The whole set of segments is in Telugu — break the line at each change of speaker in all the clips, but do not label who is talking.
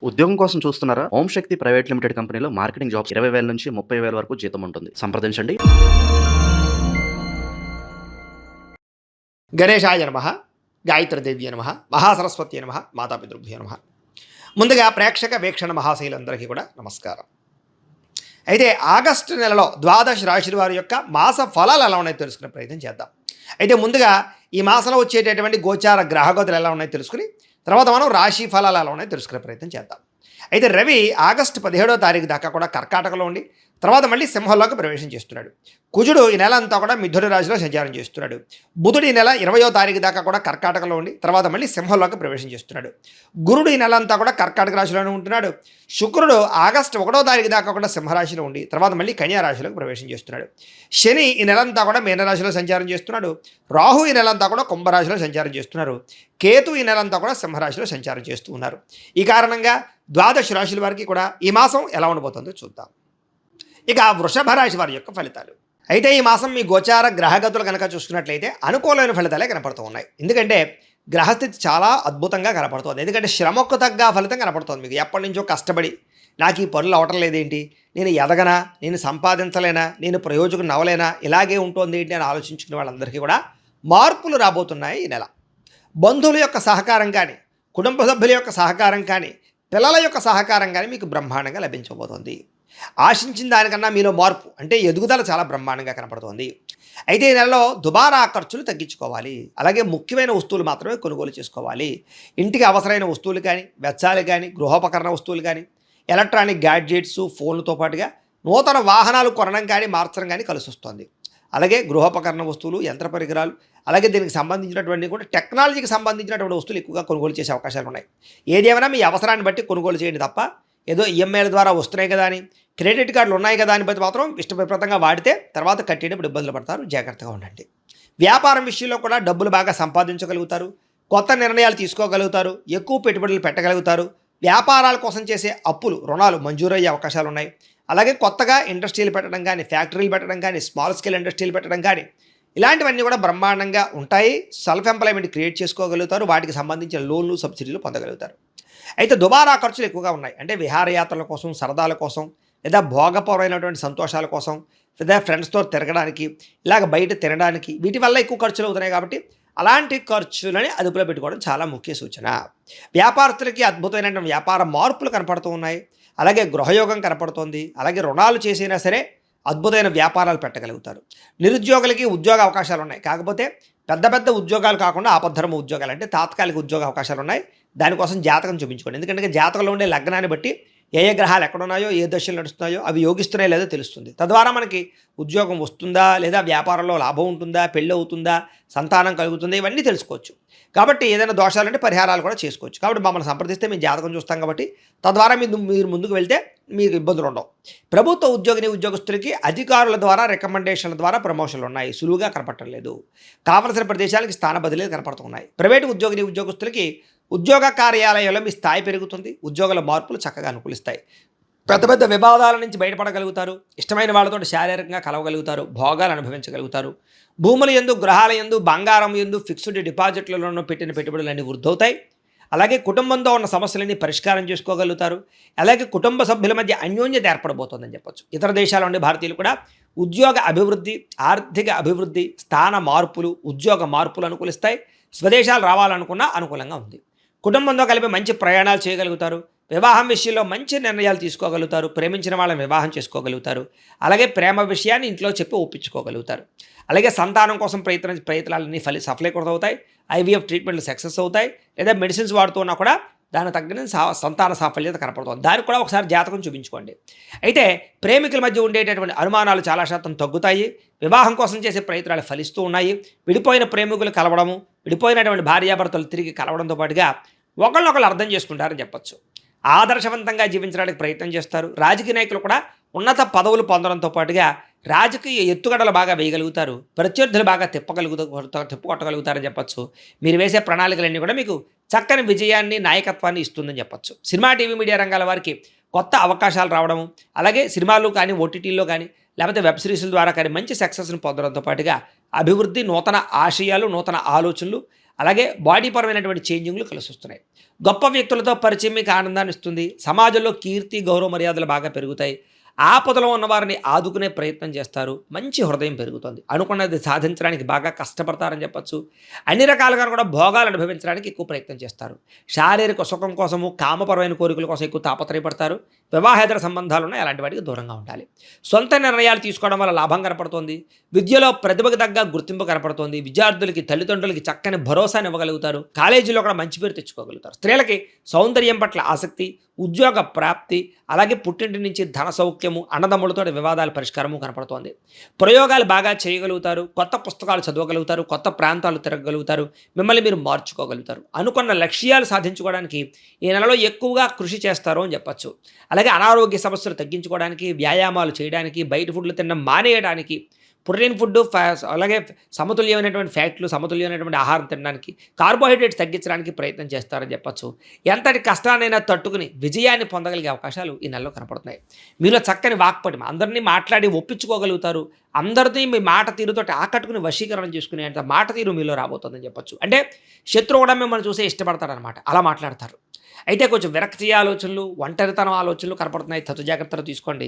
ఉద్యోగం కోసం చూస్తున్నారా? ఓం శక్తి ప్రైవేట్ లిమిటెడ్ కంపెనీలో మార్కెటింగ్ జాబ్స్ 20,000 నుంచి 30,000 వరకు జీతం ఉంటుంది. సంప్రదించండి.
గణేశాయ నమ, గాయత్రీదేవ్య నమ, మహాసరస్వతి నమ, మాతాపితృభ్యో నమ. ముందుగా ప్రేక్షక వీక్షణ మహాశైలందరికీ కూడా నమస్కారం. అయితే ఆగస్టు నెలలో ద్వాదశ రాశుల వారి యొక్క మాస ఫలాలు ఎలా ఉన్నాయో తెలుసుకునే ప్రయత్నం చేద్దాం. అయితే ముందుగా ఈ మాసంలో వచ్చేటటువంటి గోచార గ్రహగతులు ఎలా ఉన్నాయో తెలుసుకుని తర్వాత మనం రాశి ఫలాలు ఎలా ఉన్నాయో తెలుసుకునే ప్రయత్నం చేద్దాం. అయితే రవి ఆగస్టు 17వ తారీఖు దాకా కూడా కర్కాటకలో ఉండి తర్వాత మళ్ళీ సింహంలోకి ప్రవేశం చేస్తున్నాడు. కుజుడు ఈ నెల అంతా కూడా మిథున రాశిలో సంచారం చేస్తున్నాడు. బుధుడు ఈ నెల 20వ తారీఖు దాకా కూడా కర్కాటకలో ఉండి తర్వాత మళ్ళీ సింహంలోకి ప్రవేశం చేస్తున్నాడు. గురుడు ఈ నెల అంతా కూడా కర్కాటక రాశిలోనే ఉంటున్నాడు. శుక్రుడు ఆగస్టు 1వ తారీఖు దాకా కూడా సింహరాశిలో ఉండి తర్వాత మళ్ళీ కన్యా రాశిలోకి ప్రవేశం చేస్తున్నాడు. శని ఈ నెలంతా కూడా మీనరాశిలో సంచారం చేస్తున్నాడు. రాహు ఈ నెలంతా కూడా కుంభరాశిలో సంచారం చేస్తున్నారు. కేతు ఈ నెలంతా కూడా సింహరాశిలో సంచారం చేస్తూ ఉన్నారు. ఈ కారణంగా ద్వాదశ రాశుల వారికి కూడా ఈ మాసం ఎలా ఉండబోతుందో చూద్దాం. ఇక వృషభ రాశి వారి యొక్క ఫలితాలు. అయితే ఈ మాసం మీ గోచార గ్రహగతులు కనుక చూసుకున్నట్లయితే అనుకూలమైన ఫలితాలే కనపడుతూ ఉన్నాయి. ఎందుకంటే గ్రహస్థితి చాలా అద్భుతంగా కనపడుతుంది. ఎందుకంటే శ్రమకు తగ్గ ఫలితం కనపడుతుంది. మీకు ఎప్పటి నుంచో కష్టపడి నాకు ఈ పనులు అవటం లేదేంటి, నేను ఎదగనా, నేను సంపాదించలేనా, నేను ప్రయోజకుని నవ్వలేనా, ఇలాగే ఉంటుంది ఏంటి అని ఆలోచించుకునే వాళ్ళందరికీ కూడా మార్పులు రాబోతున్నాయి ఈ నెల. బంధువుల యొక్క సహకారం కానీ, కుటుంబ సభ్యుల యొక్క సహకారం కానీ, పిల్లల యొక్క సహకారం కానీ మీకు బ్రహ్మాండంగా లభించబోతోంది. ఆశించిన దానికన్నా మీలో మార్పు అంటే ఎదుగుదల చాలా బ్రహ్మాండంగా కనపడుతోంది. అయితే ఈ నెలలో దుబారా ఖర్చులు తగ్గించుకోవాలి. అలాగే ముఖ్యమైన వస్తువులు మాత్రమే కొనుగోలు చేసుకోవాలి. ఇంటికి అవసరమైన వస్తువులు కానీ, వెచ్చాలు కానీ, గృహోపకరణ వస్తువులు కానీ, ఎలక్ట్రానిక్ గ్యాడ్జెట్స్, ఫోన్లతో పాటుగా నూతన వాహనాలు కొనడం కానీ మార్చడం కానీ కలిసి వస్తుంది. అలాగే గృహోపకరణ వస్తువులు, యంత్ర పరికరాలు, అలాగే దీనికి సంబంధించినటువంటి కూడా టెక్నాలజీకి సంబంధించినటువంటి వస్తువులు ఎక్కువగా కొనుగోలు చేసే అవకాశాలు ఉన్నాయి. ఏదేమైనా మీ అవసరాన్ని బట్టి కొనుగోలు చేయండి తప్ప ఏదో ఈఎంఐల ద్వారా వస్తున్నాయి కదా అని, క్రెడిట్ కార్డులు ఉన్నాయి కదా అని బట్టి మాత్రం ఇష్టప్రదంగా వాడితే తర్వాత కట్టేటప్పుడు ఇబ్బందులు పడతారు. జాగ్రత్తగా ఉండండి. వ్యాపారం విషయంలో కూడా డబ్బులు బాగా సంపాదించగలుగుతారు. కొత్త నిర్ణయాలు తీసుకోగలుగుతారు. ఎక్కువ పెట్టుబడులు పెట్టగలుగుతారు. వ్యాపారాల కోసం చేసే అప్పులు, రుణాలు మంజూరయ్యే అవకాశాలు ఉన్నాయి. అలాగే కొత్తగా ఇండస్ట్రీలు పెట్టడం కానీ, ఫ్యాక్టరీలు పెట్టడం కానీ, స్మాల్ స్కేల్ ఇండస్ట్రీలు పెట్టడం కానీ ఇలాంటివన్నీ కూడా బ్రహ్మాండంగా ఉంటాయి. సెల్ఫ్ ఎంప్లాయ్మెంట్ క్రియేట్ చేసుకోగలుగుతారు. వాటికి సంబంధించిన లోన్లు, సబ్సిడీలు పొందగలుగుతారు. అయితే దుబారా ఖర్చులు ఎక్కువగా ఉన్నాయి. అంటే విహారయాత్రల కోసం, సరదాల కోసం, లేదా భోగపరమైనటువంటి సంతోషాల కోసం, లేదా ఫ్రెండ్స్తో తిరగడానికి, ఇలాగ బయట తినడానికి, వీటి వల్ల ఎక్కువ ఖర్చులు అవుతున్నాయి. కాబట్టి అలాంటి ఖర్చులని అదుపులో పెట్టుకోవడం చాలా ముఖ్య సూచన. వ్యాపారస్తులకి అద్భుతమైనటువంటి వ్యాపార మార్పులు కనపడుతూ ఉన్నాయి. అలాగే గృహయోగం కనపడుతోంది. అలాగే రుణాలు చేసినా సరే అద్భుతమైన వ్యాపారాలు పెట్టగలుగుతారు. నిరుద్యోగులకి ఉద్యోగ అవకాశాలు ఉన్నాయి. కాకపోతే పెద్ద పెద్ద ఉద్యోగాలు కాకుండా ఆపద్ధర్మ ఉద్యోగాలు అంటే తాత్కాలిక ఉద్యోగ అవకాశాలు ఉన్నాయి. దానికోసం జాతకం చూపించుకోండి. ఎందుకంటే జాతకంలో ఉండే లగ్నాన్ని బట్టి ఏ ఏ గ్రహాలు ఎక్కడున్నాయో, ఏ దశలు నడుస్తున్నాయో అవి యోగిస్తున్నాయో లేదో తెలుస్తుంది. తద్వారా మనకి ఉద్యోగం వస్తుందా, లేదా వ్యాపారంలో లాభం ఉంటుందా, పెళ్ళి అవుతుందా, సంతానం కలుగుతుందా, ఇవన్నీ తెలుసుకోవచ్చు. కాబట్టి ఏదైనా దోషాలంటే పరిహారాలు కూడా చేసుకోవచ్చు. కాబట్టి మమ్మల్ని సంప్రదిస్తే మేము జాతకం చూస్తాం. కాబట్టి తద్వారా మీరు ముందుకు వెళ్తే మీకు ఇబ్బందులు ఉండవు. ప్రభుత్వ ఉద్యోగస్తులకి అధికారుల ద్వారా రికమెండేషన్ల ద్వారా ప్రమోషన్లు ఉన్నాయి. సులువుగా కనపడటం లేదు. కావలసిన ప్రదేశాలకి స్థాన బదిలీలు కనపడుతున్నాయి. ప్రైవేటు ఉద్యోగస్తులకి ఉద్యోగ కార్యాలయంలో మీ స్థాయి పెరుగుతుంది. ఉద్యోగుల మార్పులు చక్కగా అనుకూలిస్తాయి. పెద్ద పెద్ద వివాదాల నుంచి బయటపడగలుగుతారు. ఇష్టమైన వాళ్ళతో శారీరకంగా కలవగలుగుతారు. భోగాలు అనుభవించగలుగుతారు. భూముల యందు, గ్రహాల యందు, బంగారం యందు, ఫిక్స్డ్ డిపాజిట్లలో పెట్టిన పెట్టుబడులన్నీ వృద్ధవుతాయి. అలాగే కుటుంబంతో ఉన్న సమస్యలన్నీ పరిష్కారం చేసుకోగలుగుతారు. అలాగే కుటుంబ సభ్యుల మధ్య అన్యోన్యత ఏర్పడబోతోందని చెప్పొచ్చు. ఇతర దేశాల నుండి భారతీయులు కూడా ఉద్యోగ అభివృద్ధి, ఆర్థిక అభివృద్ధి, స్థాన మార్పులు, ఉద్యోగ మార్పులు అనుకూలిస్తాయి. స్వదేశాలు రావాలనుకున్నా అనుకూలంగా ఉంది. కుటుంబంతో కలిపి మంచి ప్రయాణాలు చేయగలుగుతారు. వివాహం విషయంలో మంచి నిర్ణయాలు తీసుకోగలుగుతారు. ప్రేమించిన వాళ్ళని వివాహం చేసుకోగలుగుతారు. అలాగే ప్రేమ విషయాన్ని ఇంట్లో చెప్పి ఒప్పించుకోగలుగుతారు. అలాగే సంతానం కోసం ప్రయత్నాలన్నీ సఫలీకృతమవుతాయి. ఐవీఎఫ్ ట్రీట్మెంట్లు సక్సెస్ అవుతాయి. లేదా మెడిసిన్స్ వాడుతున్నా కూడా దానికి తగ్గని సంతాన సాఫల్యత కనపడుతుంది. దానికి కూడా ఒకసారి జాతకం చూపించుకోండి. అయితే ప్రేమికుల మధ్య ఉండేటటువంటి అనుమానాలు చాలా శాతం తగ్గుతాయి. వివాహం కోసం చేసే ప్రయత్నాలు ఫలిస్తూ ఉన్నాయి. విడిపోయిన ప్రేమికులు కలవడము, విడిపోయినటువంటి భార్యాభర్తలు తిరిగి కలవడంతో పాటుగా ఒకళ్ళొకళ్ళు అర్థం చేసుకుంటారని చెప్పచ్చు. ఆదర్శవంతంగా జీవించడానికి ప్రయత్నం చేస్తారు. రాజకీయ నాయకులు కూడా ఉన్నత పదవులు పొందడంతో పాటుగా రాజకీయ ఎత్తుగడలు బాగా వేయగలుగుతారు. ప్రత్యర్థులు బాగా తిప్పుకొట్టగలుగుతారని చెప్పచ్చు. మీరు వేసే ప్రణాళికలన్నీ కూడా మీకు చక్కని విజయాన్ని, నాయకత్వాన్ని ఇస్తుందని చెప్పచ్చు. సినిమా, టీవీ, మీడియా రంగాల వారికి కొత్త అవకాశాలు రావడము, అలాగే సినిమాలు కానీ, ఓటీటీల్లో కానీ, లేకపోతే వెబ్ సిరీస్ల ద్వారా కానీ మంచి సక్సెస్ను పొందడంతో పాటుగా అభివృద్ధి, నూతన ఆశయాలు, నూతన ఆలోచనలు, అలాగే బాడీ పరమైనటువంటి చేంజింగ్లు కలిసి వస్తున్నాయి. గొప్ప వ్యక్తులతో పరిచయం మీకు ఆనందాన్ని ఇస్తుంది. సమాజంలో కీర్తి, గౌరవ మర్యాదలు బాగా పెరుగుతాయి. ఆపదలో ఉన్నవారిని ఆదుకునే ప్రయత్నం చేస్తారు. మంచి హృదయం పెరుగుతుంది. అనుకున్నది సాధించడానికి బాగా కష్టపడతారని చెప్పొచ్చు. అన్ని రకాలుగా కూడా భోగాలు అనుభవించడానికి ఎక్కువ ప్రయత్నం చేస్తారు. శారీరక సుఖం కోసము, కామపరమైన కోరికల కోసం ఎక్కువ తాపత్రయపడతారు. వివాహేతర సంబంధాలు ఉన్నాయి, అలాంటి వాటికి దూరంగా ఉండాలి. సొంత నిర్ణయాలు తీసుకోవడం వల్ల లాభం కనపడుతోంది. విద్యలో ప్రతిభకు తగ్గ గుర్తింపు కనపడుతోంది. విద్యార్థులకి, తల్లిదండ్రులకి చక్కని భరోసాని ఇవ్వగలుగుతారు. కాలేజీలో కూడా మంచి పేరు తెచ్చుకోగలుగుతారు. స్త్రీలకి సౌందర్యం పట్ల ఆసక్తి, ఉద్యోగ ప్రాప్తి, అలాగే పుట్టింటి నుంచి ధన సౌఖ్యము, అన్నదమ్ములతో వివాదాల పరిష్కారము కనపడుతోంది. ప్రయోగాలు బాగా చేయగలుగుతారు. కొత్త పుస్తకాలు చదవగలుగుతారు. కొత్త ప్రాంతాలు తిరగగలుగుతారు. మిమ్మల్ని మీరు మార్చుకోగలుగుతారు. అనుకున్న లక్ష్యాలు సాధించుకోవడానికి ఈ నెలలో ఎక్కువగా కృషి చేస్తారు అని చెప్పచ్చు. అలాగే అనారోగ్య సమస్యలు తగ్గించుకోవడానికి, వ్యాయామాలు చేయడానికి, బయట ఫుడ్లు తినడం మానేయడానికి, ప్రోటీన్ ఫుడ్, అలాగే సమతుల్యమైనటువంటి ఫ్యాట్లు, సమతుల్యమైనటువంటి ఆహారం తినడానికి, కార్బోహైడ్రేట్స్ తగ్గించడానికి ప్రయత్నం చేస్తారని చెప్పచ్చు. ఎంతటి కష్టాన్నైనా తట్టుకుని విజయాన్ని పొందగలిగే అవకాశాలు ఈ నెలలో కనపడుతున్నాయి. మీలో చక్కని వాక్పటిమ, అందరినీ మాట్లాడి ఒప్పించుకోగలుగుతారు. అందరినీ మీ మాట తీరుతోటి ఆకట్టుకుని వశీకరణం చేసుకునే అంత మాట తీరు మీలో రాబోతుందని చెప్పచ్చు. అంటే శత్రువు కూడా మిమ్మల్ని చూసే ఇష్టపడతాడనమాట, అలా మాట్లాడతారు. అయితే కొంచెం విరక్తి ఆలోచనలు, ఒంటరితనం ఆలోచనలు కనపడుతున్నాయి. తగు జాగ్రత్తలు తీసుకోండి.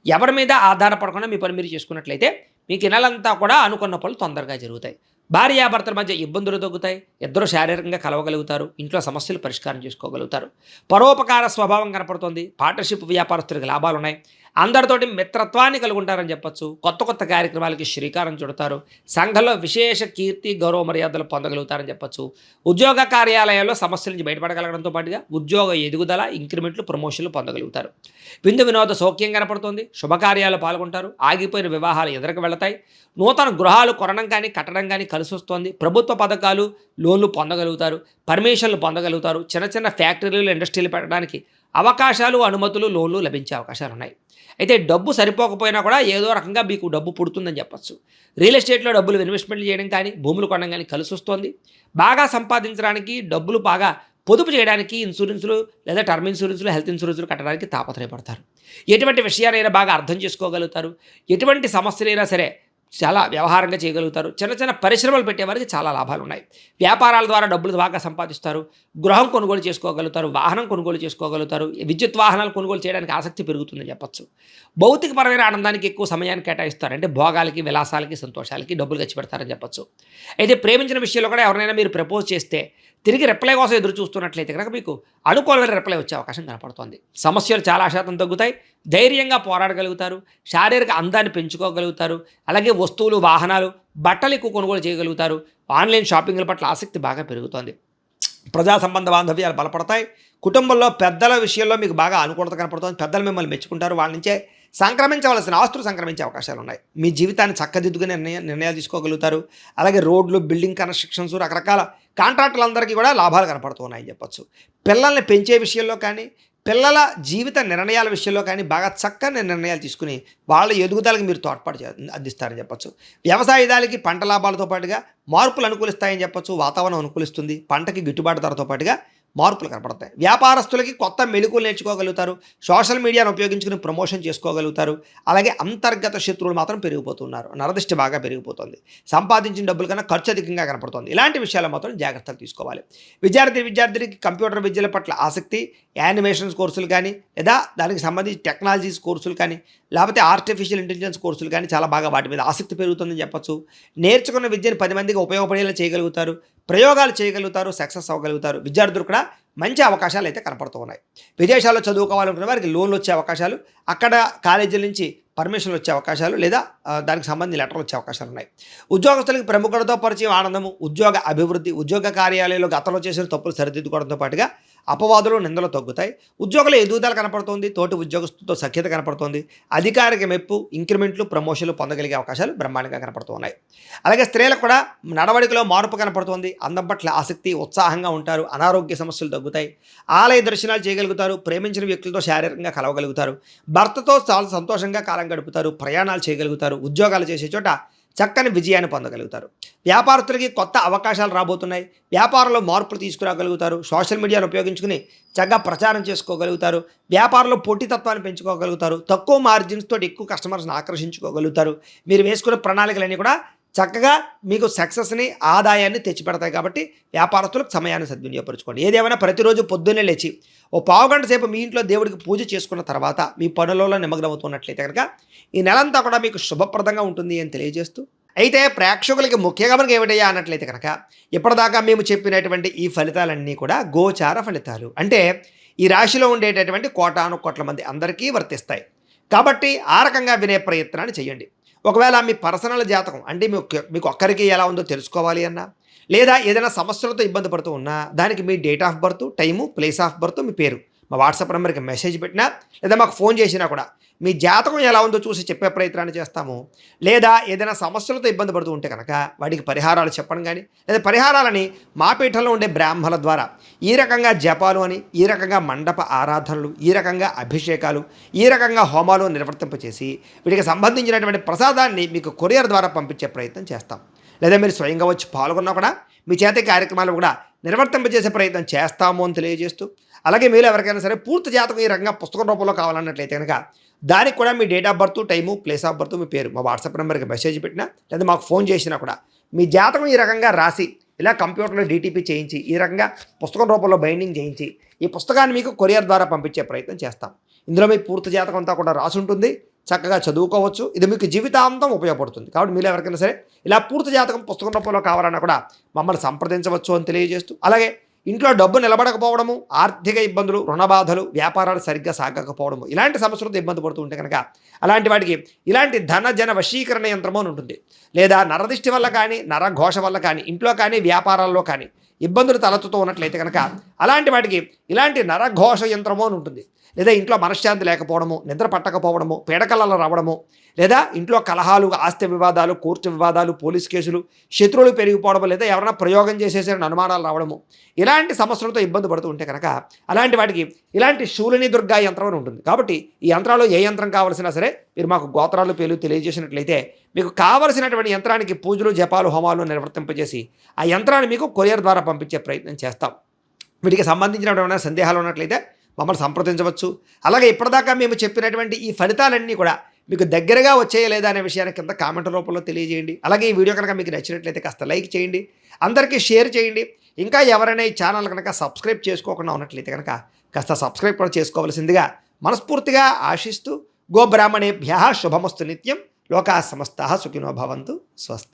ఎవరి మీద ఆధారపడకుండా మీ పని మీరు చేసుకున్నట్లయితే మీకు ఈ నెలంతా కూడా అనుకున్న పనులు తొందరగా జరుగుతాయి. భార్యాభర్తల మధ్య ఇబ్బందులు తగ్గుతాయి. ఇద్దరు శారీరకంగా కలవగలుగుతారు. ఇంట్లో సమస్యలు పరిష్కారం చేసుకోగలుగుతారు. పరోపకార స్వభావం కనపడుతుంది. పార్ట్నర్షిప్ వ్యాపారస్తులకు లాభాలు ఉన్నాయి. అందరితోటి మిత్రత్వాన్ని కలిగి ఉంటారని చెప్పచ్చు. కొత్త కొత్త కార్యక్రమాలకి శ్రీకారం చుడతారు. సంఘంలో విశేష కీర్తి, గౌరవ మర్యాదలు పొందగలుగుతారని చెప్పచ్చు. ఉద్యోగ కార్యాలయాల్లో సమస్యల నుంచి బయటపడగలగడంతో పాటుగా ఉద్యోగ ఎదుగుదల, ఇంక్రిమెంట్లు, ప్రమోషన్లు పొందగలుగుతారు. విందు వినోద సౌఖ్యం కనపడుతుంది. శుభకార్యాలు పాల్గొంటారు. ఆగిపోయిన వివాహాలు ఎదురుకు వెళతాయి. నూతన గృహాలు కొనడం కానీ కట్టడం కానీ కలిసి వస్తుంది. ప్రభుత్వ పథకాలు, లోన్లు పొందగలుగుతారు. పర్మిషన్లు పొందగలుగుతారు. చిన్న చిన్న ఫ్యాక్టరీలు, ఇండస్ట్రీలు పెట్టడానికి అవకాశాలు, అనుమతులు, లోన్లు లభించే అవకాశాలు ఉన్నాయి. అయితే డబ్బు సరిపోకపోయినా కూడా ఏదో రకంగా మీకు డబ్బు పుడుతుందని చెప్పచ్చు. రియల్ ఎస్టేట్లో డబ్బులు ఇన్వెస్ట్మెంట్లు చేయడం కానీ, భూములు కొనడం కానీ కలిసి వస్తుంది. బాగా సంపాదించడానికి, డబ్బులు బాగా పొదుపు చేయడానికి ఇన్సూరెన్సులు లేదా టర్మ్ ఇన్సూరెన్సులు, హెల్త్ ఇన్సూరెన్సులు కట్టడానికి తాపత్రయపడతారు. ఎటువంటి విషయాలైనా బాగా అర్థం చేసుకోగలుగుతారు. ఎటువంటి సమస్యలైనా సరే చాలా వ్యవహారంగా చేయగలుగుతారు. చిన్న చిన్న పరిశ్రమలు పెట్టేవారికి చాలా లాభాలు ఉన్నాయి. వ్యాపారాల ద్వారా డబ్బులు బాగా సంపాదిస్తారు. గృహం కొనుగోలు చేసుకోగలుగుతారు. వాహనం కొనుగోలు చేసుకోగలుగుతారు. విద్యుత్ వాహనాలు కొనుగోలు చేయడానికి ఆసక్తి పెరుగుతుందని చెప్పచ్చు. భౌతికపరమైన ఆనందానికి ఎక్కువ సమయాన్ని కేటాయిస్తారు. అంటే భోగాలకి, విలాసాలకి, సంతోషాలకి డబ్బులు ఖర్చు పెడతారని చెప్పచ్చు. అయితే ప్రేమించిన విషయంలో కూడా ఎవరైనా మీరు ప్రపోజ్ చేస్తే తిరిగి రిప్లై కోసం ఎదురు చూస్తున్నట్లయితే కనుక మీకు అనుకూలమైన రిప్లై వచ్చే అవకాశం కనపడుతోంది. సమస్యలు చాలా శాతం తగ్గుతాయి. ధైర్యంగా పోరాడగలుగుతారు. శారీరక అందాన్ని పెంచుకోగలుగుతారు. అలాగే వస్తువులు, వాహనాలు, బట్టలు ఎక్కువ కొనుగోలు చేయగలుగుతారు. ఆన్లైన్ షాపింగ్ల పట్ల ఆసక్తి బాగా పెరుగుతోంది. ప్రజా సంబంధ బాంధవ్యాలు బలపడతాయి. కుటుంబంలో పెద్దల విషయంలో మీకు బాగా అనుకూలత కనపడుతుంది. పెద్దలు మిమ్మల్ని మెచ్చుకుంటారు. వాళ్ళ నుంచే సంక్రమించవలసిన ఆస్తులు సంక్రమించే అవకాశాలు ఉన్నాయి. మీ జీవితాన్ని చక్కదిద్దుకునే నిర్ణయాలు తీసుకోగలుగుతారు. అలాగే రోడ్లు, బిల్డింగ్ కన్స్ట్రక్షన్స్, రకరకాల కాంట్రాక్టులందరికీ కూడా లాభాలు కనపడుతున్నాయని చెప్పచ్చు. పిల్లల్ని పెంచే విషయంలో కానీ, పిల్లల జీవిత నిర్ణయాల విషయంలో కానీ బాగా చక్కని నిర్ణయాలు తీసుకుని వాళ్ళ ఎదుగుదలకు మీరు తోడ్పాటు అందిస్తారని చెప్పచ్చు. వ్యవసాయదాలకి పంట లాభాలతో పాటుగా మార్పులు అనుకూలిస్తాయని చెప్పచ్చు. వాతావరణం అనుకూలిస్తుంది. పంటకి గిట్టుబాటు ధరతో పాటుగా మార్పులు కనపడతాయి. వ్యాపారస్తులకి కొత్త మెళుకులు నేర్చుకోగలుగుతారు. సోషల్ మీడియాను ఉపయోగించుకుని ప్రమోషన్ చేసుకోగలుగుతారు. అలాగే అంతర్గత శత్రువులు మాత్రం పెరిగిపోతున్నారు. నరదిష్టి బాగా పెరిగిపోతుంది. సంపాదించిన డబ్బుల కన్నా ఖర్చు అధికంగా కనపడుతుంది. ఇలాంటి విషయాలు మాత్రం జాగ్రత్తలు తీసుకోవాలి. విద్యార్థికి కంప్యూటర్ విద్యల పట్ల ఆసక్తి, యానిమేషన్స్ కోర్సులు కానీ, లేదా దానికి సంబంధించి టెక్నాలజీస్ కోర్సులు కానీ, లేకపోతే ఆర్టిఫిషియల్ ఇంటెలిజెన్స్ కోర్సులు కానీ చాలా బాగా వాటి మీద ఆసక్తి పెరుగుతుందని చెప్పచ్చు. నేర్చుకున్న విద్యను 10 మందికి ఉపయోగపడేలా చేయగలుగుతారు. ప్రయోగాలు చేయగలుగుతారు. సక్సెస్ అవ్వగలుగుతారు. విద్యార్థులు కూడా మంచి అవకాశాలు అయితే కనపడుతూ ఉన్నాయి. విదేశాల్లో చదువుకోవాలనుకున్న వారికి లోన్లు వచ్చే అవకాశాలు, అక్కడ కాలేజీల నుంచి పర్మిషన్లు వచ్చే అవకాశాలు, లేదా దానికి సంబంధించి లెటర్లు వచ్చే అవకాశాలు ఉన్నాయి. ఉద్యోగస్తులకి ప్రముఖులతో పరిచయం, ఆనందము, ఉద్యోగ అభివృద్ధి, ఉద్యోగ కార్యాలయంలో గతంలో చేసిన తప్పులు సరిదిద్దుకోవడంతో పాటుగా అపవాదులు, నిందలు తగ్గుతాయి. ఉద్యోగుల ఎదుగుదల కనపడుతుంది. తోటి ఉద్యోగస్తులతో సఖ్యత కనపడుతుంది. అధికారిక మెప్పు, ఇంక్రిమెంట్లు, ప్రమోషన్లు పొందగలిగే అవకాశాలు బ్రహ్మాండంగా కనపడుతున్నాయి. అలాగే స్త్రీలకు కూడా నడవడికలో మార్పు కనపడుతుంది. అందం పట్ల ఆసక్తి, ఉత్సాహంగా ఉంటారు. అనారోగ్య సమస్యలు తగ్గుతాయి. ఆలయ దర్శనాలు చేయగలుగుతారు. ప్రేమించిన వ్యక్తులతో శారీరకంగా కలవగలుగుతారు. భర్తతో చాలా సంతోషంగా కాలం గడుపుతారు. ప్రయాణాలు చేయగలుగుతారు. ఉద్యోగాలు చేసే చోట చక్కని విజయాన్ని పొందగలుగుతారు. వ్యాపారస్తులకి కొత్త అవకాశాలు రాబోతున్నాయి. వ్యాపారంలో మార్పులు తీసుకురాగలుగుతారు. సోషల్ మీడియాను ఉపయోగించుకుని చక్కగా ప్రచారం చేసుకోగలుగుతారు. వ్యాపారంలో పోటీతత్వాన్ని పెంచుకోగలుగుతారు. తక్కువ మార్జిన్స్ తోటి ఎక్కువ కస్టమర్స్ని ఆకర్షించుకోగలుగుతారు. మీరు వేసుకున్న ప్రణాళికలన్నీ కూడా చక్కగా మీకు సక్సెస్ని ఆదాయాన్ని తెచ్చిపెడతాయి. కాబట్టి వ్యాపారస్తులకు సమయాన్ని సద్వినియోగపరచుకోండి. ఏదేమైనా ప్రతిరోజు పొద్దున్నే లేచి ఓ పావుగంట సేపు మీ ఇంట్లో దేవుడికి పూజ చేసుకున్న తర్వాత మీ పనులలో నిమగ్నమవుతున్నట్లయితే కనుక ఈ నెలంతా కూడా మీకు శుభప్రదంగా ఉంటుంది అని తెలియజేస్తూ, అయితే ప్రేక్షకులకి ముఖ్యంగా మనకి ఏమిటయ్యా అన్నట్లయితే కనుక ఇప్పటిదాకా మేము చెప్పినటువంటి ఈ ఫలితాలన్నీ కూడా గోచార ఫలితాలు. అంటే ఈ రాశిలో ఉండేటటువంటి కోటాను కోట్ల మంది అందరికీ వర్తిస్తాయి. కాబట్టి ఆ రకంగా వినే ప్రయత్నాన్ని చేయండి. ఒకవేళ మీ పర్సనల్ జాతకం అంటే మీకు ఒక్కరికి ఎలా ఉందో తెలుసుకోవాలి అన్నా, లేదా ఏదైనా సమస్యలతో ఇబ్బంది పడుతూ ఉన్నా దానికి మీ date of birth, time, place of birth, మీ పేరు మా వాట్సాప్ నెంబర్కి మెసేజ్ పెట్టినా లేదా మాకు ఫోన్ చేసినా కూడా మీ జాతకం ఎలా ఉందో చూసి చెప్పే ప్రయత్నాన్ని చేస్తాము. లేదా ఏదైనా సమస్యలతో ఇబ్బంది పడుతూ ఉంటే కనుక వాటికి పరిహారాలు చెప్పడం కానీ, లేదా పరిహారాలని మా పీఠంలో ఉండే బ్రాహ్మణుల ద్వారా ఈ రకంగా జపాలు అని, ఈ రకంగా మండప ఆరాధనలు, ఈ రకంగా అభిషేకాలు, ఈ రకంగా హోమాలు నిర్వర్తింపచేసి వీటికి సంబంధించినటువంటి ప్రసాదాన్ని మీకు కొరియర్ ద్వారా పంపించే ప్రయత్నం చేస్తాం. లేదా మీరు స్వయంగా వచ్చి పాల్గొన్నా కూడా మీ చేత కార్యక్రమాలు కూడా నిర్వర్తింపజేసే ప్రయత్నం చేస్తాము అని తెలియజేస్తూ, అలాగే మీరు ఎవరికైనా సరే పూర్తి జాతకం ఈ రకంగా పుస్తకం రూపంలో కావాలన్నట్లయితే కనుక దానికి కూడా మీ date of birth, time, place of birth, మీ పేరు మా వాట్సాప్ నెంబర్కి మెసేజ్ పెట్టినా లేదా మాకు ఫోన్ చేసినా కూడా మీ జాతకం ఈ రకంగా రాసి ఇలా కంప్యూటర్లో డీటీపీ చేయించి ఈ రకంగా పుస్తకం రూపంలో బైండింగ్ చేయించి ఈ పుస్తకాన్ని మీకు కొరియర్ ద్వారా పంపించే ప్రయత్నం చేస్తాం. ఇందులో మీ పూర్తి జాతకం అంతా కూడా రాసి ఉంటుంది. చక్కగా చదువుకోవచ్చు. ఇది మీకు జీవితాంతం ఉపయోగపడుతుంది. కాబట్టి మీరు ఎవరికైనా సరే ఇలా పూర్తి జాతకం పుస్తకం రూపంలో కావాలన్నా కూడా మమ్మల్ని సంప్రదించవచ్చు అని తెలియజేస్తూ, అలాగే ఇంట్లో డబ్బు నిలబడకపోవడము, ఆర్థిక ఇబ్బందులు, రుణబాధలు, వ్యాపారాలు సరిగ్గా సాగకపోవడము, ఇలాంటి సమస్యలతో ఇబ్బంది పడుతూ ఉంటే కనుక అలాంటి వాటికి ఇలాంటి ధన జన వశీకరణ యంత్రము అని ఉంటుంది. లేదా నరదిష్టి వల్ల కానీ, నరఘోష వల్ల కానీ, ఇంట్లో కానీ, వ్యాపారాల్లో కానీ ఇబ్బందులు తలెత్తుతూ ఉన్నట్లయితే కనుక అలాంటి వాటికి ఇలాంటి నరఘోష యంత్రము అని ఉంటుంది. లేదా ఇంట్లో మనశ్శాంతి లేకపోవడము, నిద్ర పట్టకపోవడము, పీడకలలు రావడము, లేదా ఇంట్లో కలహాలు, ఆస్తి వివాదాలు, కోర్టు వివాదాలు, పోలీస్ కేసులు, శత్రువులు పెరిగిపోవడము, లేదా ఎవరైనా ప్రయోగం చేసేసిన అనుమానాలు రావడము, ఇలాంటి సమస్యలతో ఇబ్బంది పడుతూ ఉంటే కనుక అలాంటి వాటికి ఇలాంటి శూలిని దుర్గా యంత్రం అని ఉంటుంది. కాబట్టి ఈ యంత్రాలు ఏ యంత్రం కావాల్సినా సరే మీరు మాకు గోత్రాలు పేర్లు తెలియజేసినట్లయితే మీకు కావలసినటువంటి యంత్రానికి పూజలు, జపాలు, హోమాలు నిర్వర్తింపజేసి ఆ యంత్రాన్ని మీకు కొరియర్ ద్వారా పంపించే ప్రయత్నం చేస్తాం. వీటికి సంబంధించినటువంటి సందేహాలు ఉన్నట్లయితే మమ్మల్ని సంప్రదించవచ్చు. అలాగే ఇప్పటిదాకా మేము చెప్పినటువంటి ఈ ఫలితాలన్నీ కూడా మీకు దగ్గరగా వచ్చేయ లేదా అనే విషయాన్ని కింద కామెంట్ రూపంలో తెలియజేయండి. అలాగే ఈ వీడియో కనుక మీకు నచ్చినట్లయితే కాస్త లైక్ చేయండి, అందరికీ షేర్ చేయండి. ఇంకా ఎవరైనా ఈ ఛానల్ కనుక సబ్స్క్రైబ్ చేసుకోకుండా ఉన్నట్లయితే కనుక కాస్త సబ్స్క్రైబ్ కూడా చేసుకోవాల్సిందిగా మనస్ఫూర్తిగా ఆశిస్తూ, గోబ్రాహ్మణేభ్యః శుభమస్తు నిత్యం, లోకాః సమస్తాః సుఖినో భవంతు. స్వస్తి.